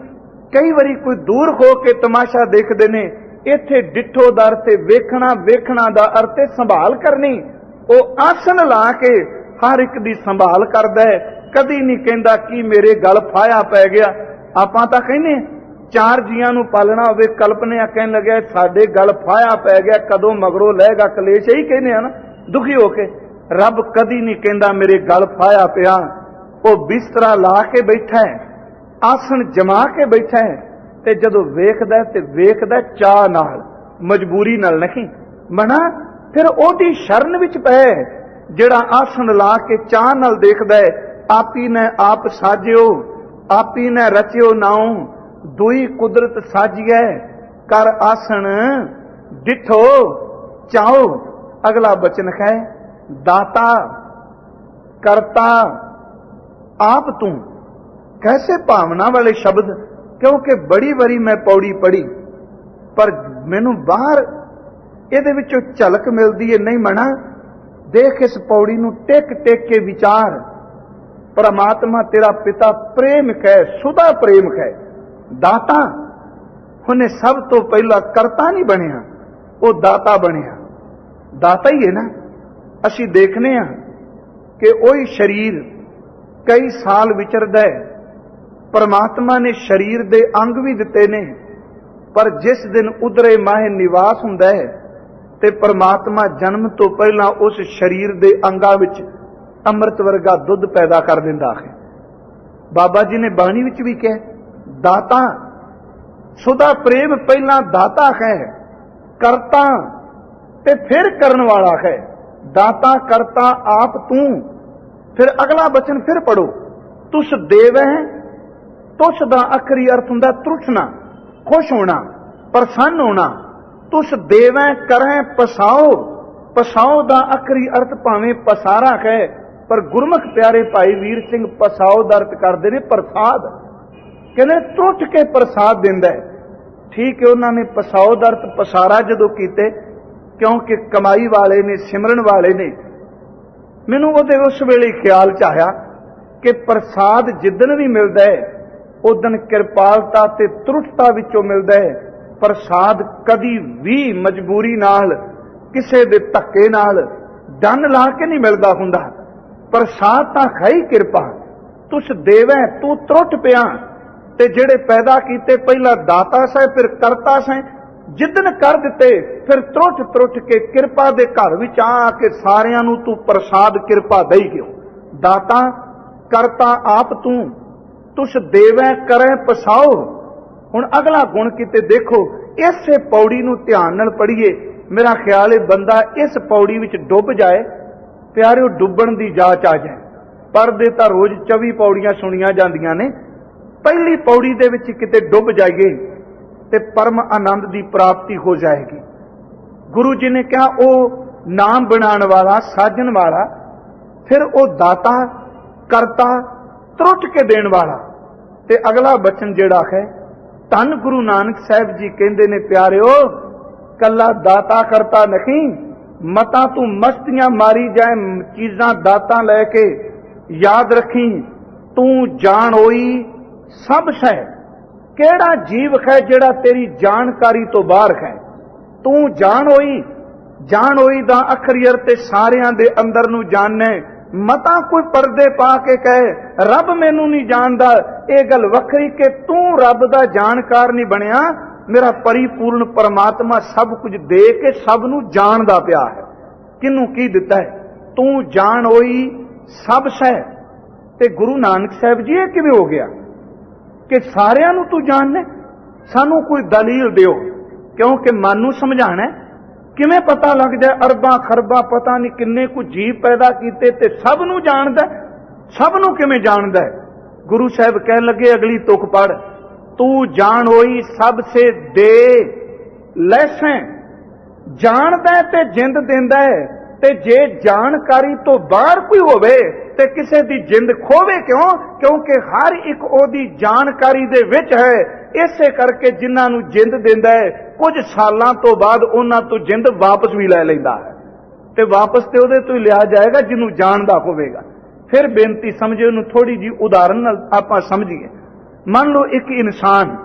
कई बारी कोई दूर हो के तमाशा देखते ने, इत्थे डिठो दा अर्थ वेखना, वेखना दा अर्थ संभाल करनी। वो आसन ला के हर एक दी संभाल करदा है, कदी नहीं कहंदा कि मेरे गल फाया पै गया। आपां तां कहने चार जियां नूं पालना होवे, कल्पने कहन लग्या साडे गल फाया पै गया, कदों मगरों लएगा कलेश, यही कहने आ ना दुखी होके। रब कदी नहीं कहंदा मेरे गल फाया पिया। वो बिस्तरा ला के बैठा है, आसन जमा के बैठा है, ते जदों वेखदा ते वेखदा चाह नाल, मजबूरी नाल नहीं। मना फिर ओदी शरण विच पै, जिहड़ा आसन ला के चाह नाल देखदा है। आपी ने आप साजियो, आपी ने रचियो नाओ, दुई कुदरत साजिए। कर आसन डिठो चाओ। अगला बचन है दाता करता आप तू। कैसे भावना वाले शब्द, क्योंकि बड़ी बारी मैं पौड़ी पढ़ी पर मैनू बाहर इहदे विचों झलक मिलदी है। नहीं मना देख इस पौड़ी नूं टेक टेक के विचार। परमात्मा तेरा पिता प्रेम कै, सुधा प्रेम कै, दाता। उन्हें सब तो पहला करता नहीं बनिया, वो दाता बनिया। दाता ही है ना। असी देखने हैं कि वही शरीर कई साल विचरदा है। परमात्मा ने शरीर दे अंग भी दिते ने, पर जिस दिन उधरे माहे निवास हुंदा है ते परमात्मा जन्म तो पहला उस शरीर दे अंगां विच अमृत वर्गा दुध पैदा कर दिंदा है। बाबा जी ने बाणी विच भी कहा दाता, सुधा प्रेम पहला दाता है, करता ते फिर करन वाला है। दाता करता आप तू। फिर अगला बचन फिर पढ़ो, तुस देवै। तुस दा आखरी अर्थ हुंदा त्रुठना, खुश होना, प्रसन्न होना। तुस देवै करें पसाओ। पसाओ दा आखरी अर्थ भावें पसारा है, पर गुरमुख प्यारे भाई वीर सिंह पसाओ दा अर्थ करदे ने प्रसाद। कहने त्रुठ के प्रसाद दिंदा है। ठीक है, उन्होंने पसाओ दा अर्थ पसारा जदों कीते, क्योंकि कमाई वाले ने, सिमरन वाले ने। मैनू उहदे उस वेले ख्याल च आया कि प्रसाद जिदन भी मिलता है उदन किरपालता ते त्रुटता विचों मिलता है। प्रसाद कदी भी मजबूरी नाल, किसे दे धक्के नाल, डन ला के नहीं मिलता हुंदा। प्रसाद तां है ही किरपा। तुस देवै, तू त्रुट पिया। ते जेड़े पैदा कीते पहला दाता सै, फिर करता सै। जिदन कर दिते फिर त्रुट त्रुट के किरपा दे घर विच आके सारियां नूं तू प्रसाद किरपा दई क्यों। दाता करता आप तू, तुस देवै करें पसाओ। हुण अगला गुण किते देखो, इसे पौड़ी नूं ध्यान नाल पढ़िए। मेरा ख्याल है बंदा इस पौड़ी विच डुब जाए, प्यारे डुबण दी जाच आ जाए। पढ़दे तां रोज 24 पौड़ियां सुनिया जांदियां ने, पहली पौड़ी दे विच किते डुब जाइए ते परम आनंद की प्राप्ति हो जाएगी। गुरु जी ने कहा वो नाम बनाने वाला, साजन वाला, फिर वो दाता करता, त्रुट के देने वाला। ते अगला बचन जिहड़ा है, धन गुरु नानक साहब जी कहंदे ने प्यारिओ, कला दाता करता नहीं, मता तू मस्तियां मारी जाए चीजां दाता लैके, याद रखी तू जान होई सब शै। केड़ा जीव है जेड़ा तेरी जानकारी तो बाहर है। तू जान होई दा अखरी अर्थ सारियां दे अंदर नू जानना। मता कोई पर्दे पा के कहे रब मैनू नहीं जानदा, ये गल वखरी के तू रब दा जानकार नहीं बनया। मेरा परिपूर्ण परमात्मा सब कुछ दे के सब नू जानदा पिया है। किनू की दिता है? तू जान होई सब शै। ते गुरु नानक साहब जी ये किवें हो गया कि सारियां नू तू जानने? सानू कोई दलील दिओ, क्योंकि मन नू समझाना है। किवें पता लग जाए अरबां खरबां पता नहीं किन्ने को जीव पैदा कीते ते सब नू जानदा? सब नू किवें जानदा है? गुरु साहब कह लगे अगली तुक पढ़, तू जान होई सब से दे लैसें। ਜਾਣਦਾ ਹੈ ਤੇ ਜਿੰਦ ਦਿੰਦਾ ਹੈ, ਤੇ ਜੇ ਜਾਣਕਾਰੀ ਤੋਂ ਬਾਹਰ ਕੋਈ ਹੋਵੇ ਤੇ ਕਿਸੇ ਦੀ ਜਿੰਦ ਖੋਵੇ ਕਿਉਂ? ਕਿਉਂਕਿ ਹਰ ਇੱਕ ਉਹਦੀ ਜਾਣਕਾਰੀ ਦੇ ਵਿੱਚ ਹੈ। ਇਸੇ ਕਰਕੇ ਜਿਨ੍ਹਾਂ ਨੂੰ ਜਿੰਦ ਦਿੰਦਾ ਹੈ ਕੁਝ ਸਾਲਾਂ ਤੋਂ ਬਾਅਦ ਉਹਨਾਂ ਤੋਂ ਜਿੰਦ ਵਾਪਸ ਵੀ ਲੈ ਲੈਂਦਾ ਹੈ, ਤੇ ਵਾਪਸ ਤੇ ਉਹਦੇ ਤੋਂ ਹੀ ਲਿਆ ਜਾਏਗਾ ਜਿਹਨੂੰ ਜਾਣਦਾ ਹੋਵੇਗਾ। ਫਿਰ ਬੇਨਤੀ ਸਮਝੇ, ਉਹਨੂੰ ਥੋੜੀ ਜੀ ਉਦਾਹਰਨ ਨਾਲ ਆਪਾਂ ਸਮਝੀਏ। ਮੰਨ ਲਓ ਇੱਕ ਇਨਸਾਨ,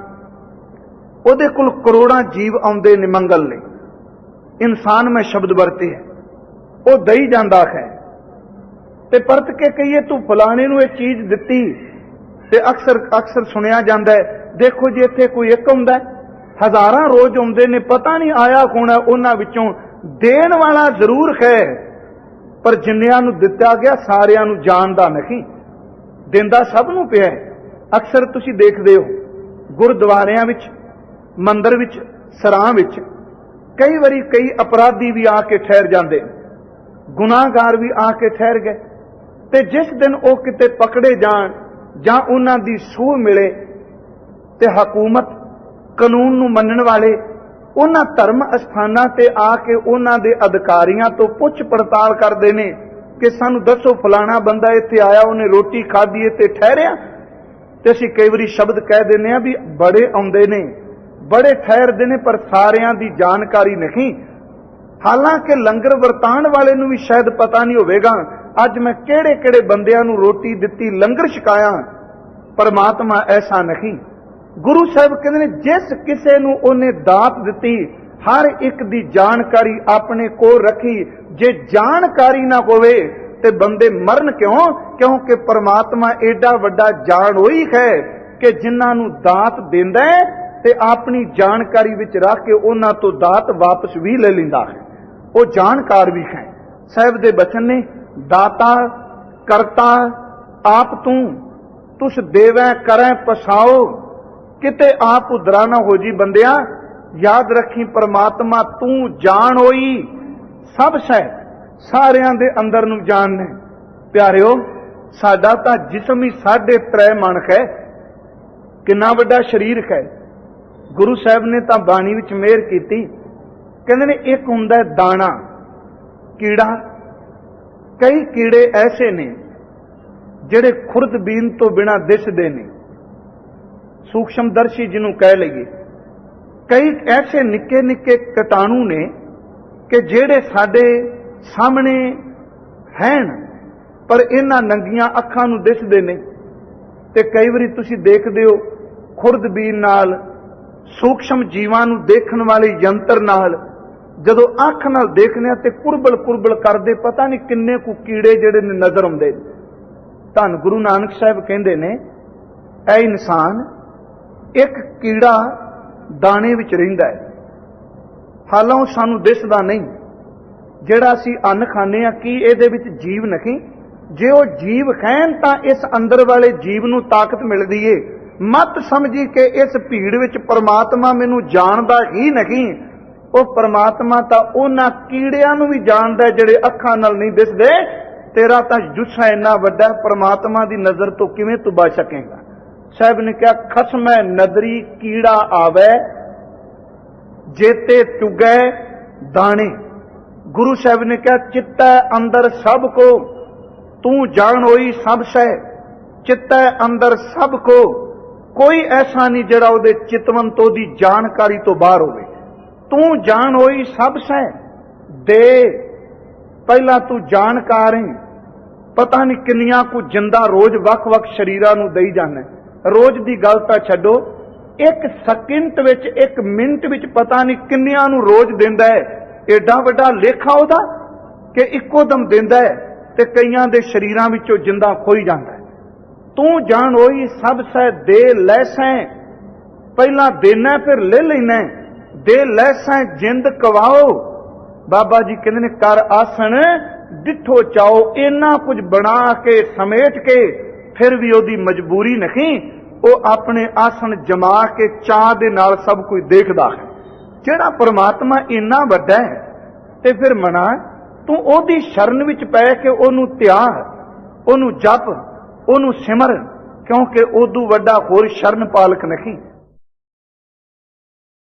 ਉਹਦੇ ਕੋਲ ਕਰੋੜਾਂ ਜੀਵ ਆਉਂਦੇ ਨੇ ਮੰਗਲ ਲਈ। ਇਨਸਾਨ ਮੈਂ ਸ਼ਬਦ ਵਰਤੇ ਹੈ, ਉਹ ਦਈ ਜਾਂਦਾ ਹੈ ਤੇ ਪਰਤ ਕੇ ਕਹੀਏ ਤੂੰ ਫਲਾਣੇ ਨੂੰ ਇਹ ਚੀਜ਼ ਦਿੱਤੀ, ਤੇ ਅਕਸਰ ਸੁਣਿਆ ਜਾਂਦਾ ਹੈ, ਦੇਖੋ ਜੀ ਇੱਥੇ ਕੋਈ ਇੱਕ ਆਉਂਦਾ, ਹਜ਼ਾਰਾਂ ਰੋਜ਼ ਆਉਂਦੇ ਨੇ, ਪਤਾ ਨਹੀਂ ਆਇਆ ਕੌਣ ਹੈ। ਉਹਨਾਂ ਵਿੱਚੋਂ ਦੇਣ ਵਾਲਾ ਜ਼ਰੂਰ ਹੈ, ਪਰ ਜਿੰਨਿਆਂ ਨੂੰ ਦਿੱਤਾ ਗਿਆ ਸਾਰਿਆਂ ਨੂੰ ਜਾਣਦਾ ਨਹੀਂ, ਦਿੰਦਾ ਸਭ ਨੂੰ ਪਿਆ ਹੈ। ਅਕਸਰ ਤੁਸੀਂ ਦੇਖਦੇ ਹੋ ਗੁਰਦੁਆਰਿਆਂ ਵਿੱਚ, ਮੰਦਰ ਵਿੱਚ, ਸਰਾਂ ਵਿੱਚ ਕਈ ਵਾਰੀ ਕਈ ਅਪਰਾਧੀ ਵੀ ਆ ਕੇ ਠਹਿਰ ਜਾਂਦੇ, ਗੁਨਾਹਗਾਰ ਵੀ ਆ ਕੇ ਠਹਿਰ ਗਏ, ਤੇ ਜਿਸ ਦਿਨ ਉਹ ਕਿਤੇ ਪਕੜੇ ਜਾਣ ਜਾਂ ਉਹਨਾਂ ਦੀ ਸੂਹ ਮਿਲੇ ਤੇ ਹਕੂਮਤ, ਕਾਨੂੰਨ ਨੂੰ ਮੰਨਣ ਵਾਲੇ ਉਹਨਾਂ ਧਰਮ ਅਸਥਾਨਾਂ ਤੇ ਆ ਕੇ ਉਹਨਾਂ ਦੇ ਅਧਿਕਾਰੀਆਂ ਤੋਂ ਪੁੱਛ ਪੜਤਾਲ ਕਰਦੇ ਨੇ ਕਿ ਸਾਨੂੰ ਦੱਸੋ ਫਲਾਣਾ ਬੰਦਾ ਇੱਥੇ ਆਇਆ, ਉਹਨੇ ਰੋਟੀ ਖਾਧੀ ਤੇ ਠਹਿਰਿਆ। ਤੇ ਅਸੀਂ ਕਈ ਵਾਰੀ ਸ਼ਬਦ ਕਹਿ ਦਿੰਦੇ ਆ ਵੀ ਬੜੇ ਆਉਂਦੇ ਨੇ, ਬੜੇ ਠਹਿਰਦੇ ਨੇ, ਪਰ ਸਾਰਿਆਂ ਦੀ ਜਾਣਕਾਰੀ ਨਹੀਂ। ਹਾਲਾਂਕਿ ਲੰਗਰ ਵਰਤਾਉਣ ਵਾਲੇ ਨੂੰ ਵੀ ਸ਼ਾਇਦ ਪਤਾ ਨਹੀਂ ਹੋਵੇਗਾ ਅੱਜ ਮੈਂ ਕਿਹੜੇ ਕਿਹੜੇ ਬੰਦਿਆਂ ਨੂੰ ਰੋਟੀ ਦਿੱਤੀ, ਲੰਗਰ ਛਕਾਇਆ। ਪਰਮਾਤਮਾ ਐਸਾ ਨਹੀਂ। ਗੁਰੂ ਸਾਹਿਬ ਕਹਿੰਦੇ ਨੇ ਜਿਸ ਕਿਸੇ ਨੂੰ ਉਹਨੇ ਦਾਤ ਦਿੱਤੀ ਹਰ ਇੱਕ ਦੀ ਜਾਣਕਾਰੀ ਆਪਣੇ ਕੋਲ ਰੱਖੀ। ਜੇ ਜਾਣਕਾਰੀ ਨਾ ਹੋਵੇ ਤੇ ਬੰਦੇ ਮਰਨ ਕਿਉਂ? ਕਿਉਂਕਿ ਪਰਮਾਤਮਾ ਏਡਾ ਵੱਡਾ ਜਾਣ ਹੋਈ ਹੈ ਕਿ ਜਿਨ੍ਹਾਂ ਨੂੰ ਦਾਤ ਦਿੰਦਾ ਹੈ ਤੇ ਆਪਣੀ ਜਾਣਕਾਰੀ ਵਿੱਚ ਰੱਖ ਕੇ ਉਹਨਾਂ ਤੋਂ ਦਾਤ ਵਾਪਸ ਵੀ ਲੈ ਲੈਂਦਾ ਹੈ। ਉਹ ਜਾਣਕਾਰ ਵੀ ਹੈ। ਸਾਹਿਬ ਦੇ ਬਚਨ ਨੇ, ਦਾਤਾ ਕਰਤਾ ਆਪ ਤੂੰ, ਤੁਸ ਦੇਵੈ ਕਰੈ ਪਸਾਓ, ਕਿਤੇ ਆਪ ਉਧਰਾ ਨਾ ਹੋ ਜੀ ਬੰਦਿਆ। ਯਾਦ ਰੱਖੀ ਪਰਮਾਤਮਾ ਤੂੰ ਜਾਣ ਹੋਈ ਸਭ ਸ਼ੈ, ਸਾਰਿਆਂ ਦੇ ਅੰਦਰ ਨੂੰ ਜਾਣਨਾ। ਪਿਆਰਿਓ, ਸਾਡਾ ਤਾਂ ਜਿਸਮ ਹੀ 3.5 ਮਣ ਹੈ, ਕਿੰਨਾ ਵੱਡਾ ਸਰੀਰ ਹੈ। ਗੁਰੂ ਸਾਹਿਬ ਨੇ ਤਾਂ ਬਾਣੀ ਵਿੱਚ ਮਿਹਰ ਕੀਤੀ, ਕਹਿੰਦੇ ਨੇ ਇੱਕ ਹੁੰਦਾ ਦਾਣਾ, ਕੀੜਾ। ਕਈ ਕੀੜੇ ਐਸੇ ਨੇ ਜਿਹੜੇ ਖੁਰਦਬੀਨ ਤੋਂ ਬਿਨਾਂ ਦਿਸਦੇ ਨੇ, ਸੂਖਸ਼ਮਦਰਸ਼ੀ ਜਿਹਨੂੰ ਕਹਿ ਲਈਏ। ਕਈ ਐਸੇ ਨਿੱਕੇ ਨਿੱਕੇ ਕੀਟਾਣੂ ਨੇ ਕਿ ਜਿਹੜੇ ਸਾਡੇ ਸਾਹਮਣੇ ਹਨ ਪਰ ਇਹਨਾਂ ਨੰਗੀਆਂ ਅੱਖਾਂ ਨੂੰ ਦਿਸਦੇ ਨੇ। ਤੇ ਕਈ ਵਾਰੀ ਤੁਸੀਂ ਦੇਖਦੇ ਹੋ ਖੁਰਦਬੀਨ ਨਾਲ, ਸੂਖਸ਼ਮ ਜੀਵਾਂ ਨੂੰ ਦੇਖਣ ਵਾਲੇ ਯੰਤਰ ਨਾਲ ਜਦੋਂ ਅੱਖ ਨਾਲ ਦੇਖਦੇ ਆ ਤੇ ਕੁਰਬਲ ਕੁਰਬਲ ਕਰਦੇ, ਪਤਾ ਨਹੀਂ ਕਿੰਨੇ ਕੁ ਕੀੜੇ ਜਿਹੜੇ ਨੇ ਨਜ਼ਰ ਆਉਂਦੇ। ਧੰਨ ਗੁਰੂ ਨਾਨਕ ਸਾਹਿਬ ਕਹਿੰਦੇ ਨੇ, ਐ ਇਨਸਾਨ, ਇੱਕ ਕੀੜਾ ਦਾਣੇ ਵਿੱਚ ਰਹਿੰਦਾ ਹੈ, ਹਾਲਾਂ ਸਾਨੂੰ ਦਿਸਦਾ ਨਹੀਂ। ਜਿਹੜਾ ਅਸੀਂ ਅੰਨ ਖਾਂਦੇ ਆ, ਕੀ ਇਹਦੇ ਵਿੱਚ ਜੀਵ ਨਹੀਂ? ਜੇ ਉਹ ਜੀਵ ਖੈਨ ਤਾਂ ਇਸ ਅੰਦਰ ਵਾਲੇ ਜੀਵ ਨੂੰ ਤਾਕਤ ਮਿਲਦੀ ਏ। ਮਤ ਸਮਝੀ ਕਿ ਇਸ ਭੀੜ ਵਿੱਚ ਪਰਮਾਤਮਾ ਮੈਨੂੰ ਜਾਣਦਾ ਹੀ ਨਹੀਂ। ਉਹ ਪਰਮਾਤਮਾ ਤਾਂ ਉਹਨਾਂ ਕੀੜਿਆਂ ਨੂੰ ਵੀ ਜਾਣਦਾ ਜਿਹੜੇ ਅੱਖਾਂ ਨਾਲ ਨਹੀਂ ਦਿਸਦੇ। ਤੇਰਾ ਤਾਂ ਜੁੱਸਾ ਇੰਨਾ ਵੱਡਾ, ਪਰਮਾਤਮਾ ਦੀ ਨਜ਼ਰ ਤੋਂ ਕਿਵੇਂ ਤੂੰ ਬਚ ਸਕੇਗਾ? ਸਾਹਿਬ ਨੇ ਕਿਹਾ, ਖਸਮੈ ਨਦਰੀ ਕੀੜਾ ਆਵੇ, ਜੇਤੇ ਚੁਗੈ ਦਾਣੇ। ਗੁਰੂ ਸਾਹਿਬ ਨੇ ਕਿਹਾ, ਚਿੱਤੈ ਅੰਦਰ ਸਭ ਕੋ, ਤੂੰ ਜਾਣ ਹੋਈ ਸਭ ਸ਼ੈ। ਚਿੱਤੈ ਅੰਦਰ ਸਭ ਕੋ, ਕੋਈ ਐਸਾ ਨਹੀਂ ਜਿਹੜਾ ਉਹਦੇ ਚਿਤਵਨ ਤੋਂ ਦੀ ਜਾਣਕਾਰੀ ਤੋਂ ਬਾਹਰ ਹੋਵੇ। ਤੂੰ ਜਾਣ ਹੋਈ ਸਭ ਸ਼ੈ ਦੇ, ਪਹਿਲਾਂ ਤੂੰ ਜਾਣਕਾਰ ਹੈ। ਪਤਾ ਨਹੀਂ ਕਿੰਨੀਆਂ ਕੁ ਜਿੰਦਾ ਰੋਜ਼ ਵੱਖ-ਵੱਖ ਸ਼ਰੀਰਾਂ ਨੂੰ ਦੇਈ ਜਾਂਦਾ। ਰੋਜ਼ ਦੀ ਗੱਲ ਤਾਂ ਛੱਡੋ, ਇੱਕ ਸਕਿੰਟ ਵਿੱਚ, ਇੱਕ ਮਿੰਟ ਵਿੱਚ ਪਤਾ ਨਹੀਂ ਕਿੰਨਿਆਂ ਨੂੰ ਰੋਜ਼ ਦਿੰਦਾ ਹੈ। ਏਡਾ ਵੱਡਾ ਲੇਖਾ ਉਹਦਾ ਕਿ ਇੱਕੋ ਦਮ ਦਿੰਦਾ ਹੈ ਤੇ ਕਈਆਂ ਦੇ ਸ਼ਰੀਰਾਂ ਵਿੱਚੋਂ ਜਿੰਦਾ ਖੋਈ ਜਾਂਦਾ ਹੈ। ਤੂੰ ਜਾਣ ਹੋਈ ਸਭ ਸ਼ੈ ਦੇ ਲੈਸੈਂ, ਪਹਿਲਾਂ ਦੇਣਾ ਫਿਰ ਲੈ ਲੈਣਾ। ਦੇ ਲੈਸੈਂ ਜਿੰਦ ਕਵਾਓ। ਬਾਬਾ ਜੀ ਕਹਿੰਦੇ ਨੇ, ਕਰ ਆਸਣ ਡਿੱਠੋ ਚਾਓ। ਇੰਨਾ ਕੁਝ ਬਣਾ ਕੇ ਸਮੇਟ ਕੇ ਫਿਰ ਵੀ ਉਹਦੀ ਮਜਬੂਰੀ ਨਹੀਂ। ਉਹ ਆਪਣੇ ਆਸਣ ਜਮਾ ਕੇ ਚਾਹ ਦੇ ਨਾਲ ਸਭ ਕੁਝ ਦੇਖਦਾ ਹੈ। ਜਿਹੜਾ ਪਰਮਾਤਮਾ ਇੰਨਾ ਵੱਡਾ ਹੈ ਤੇ ਫਿਰ ਮਨਾ, ਤੂੰ ਉਹਦੀ ਸ਼ਰਨ ਵਿੱਚ ਪੈ ਕੇ ਉਹਨੂੰ ਧਿਆਨ, ਉਹਨੂੰ ਜਪ, ਉਹਨੂੰ ਸਿਮਰ, ਕਿਉਂਕਿ ਉਦੋਂ ਵੱਡਾ ਹੋਰ ਸ਼ਰਨ ਪਾਲਕ ਨਹੀਂ।